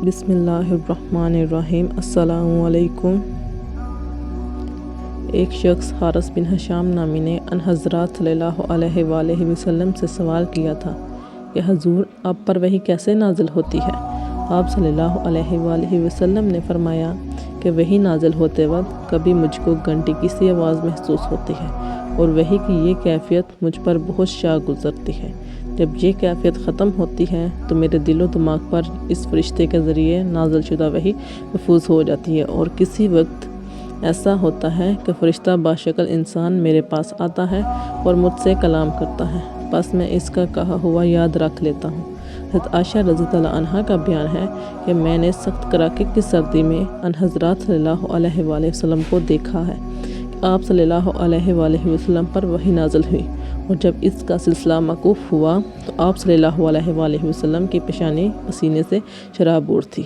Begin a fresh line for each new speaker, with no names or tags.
بسم اللہ الرحمن الرحیم۔ السلام علیکم۔ ایک شخص حارث بن حشام نامی نے ان حضرات صلی اللہ علیہ وآلہ وسلم سے سوال کیا تھا کہ حضور آپ پر وحی کیسے نازل ہوتی ہے؟ آپ صلی اللہ علیہ وآلہ وسلم نے فرمایا کہ وحی نازل ہوتے وقت کبھی مجھ کو گھنٹی کی سی آواز محسوس ہوتی ہے اور وحی کی یہ کیفیت مجھ پر بہت شاہ گزرتی ہے۔ جب یہ کیفیت ختم ہوتی ہے تو میرے دل و دماغ پر اس فرشتے کے ذریعے نازل شدہ وحی محفوظ ہو جاتی ہے، اور کسی وقت ایسا ہوتا ہے کہ فرشتہ باشکل انسان میرے پاس آتا ہے اور مجھ سے کلام کرتا ہے، بس میں اس کا کہا ہوا یاد رکھ لیتا ہوں۔ حضرت عائشہ رضی اللہ عنہا کا بیان ہے کہ میں نے سخت کڑاکے کی سردی میں ان حضرات صلی اللہ علیہ وآلہ وسلم کو دیکھا ہے کہ آپ صلی اللہ علیہ وآلہ وسلم پر وحی نازل ہوئی، اور جب اس کا سلسلہ موقوف ہوا تو آپ صلی اللہ علیہ وآلہ وسلم کی پیشانی پسینے سے شرابور تھی۔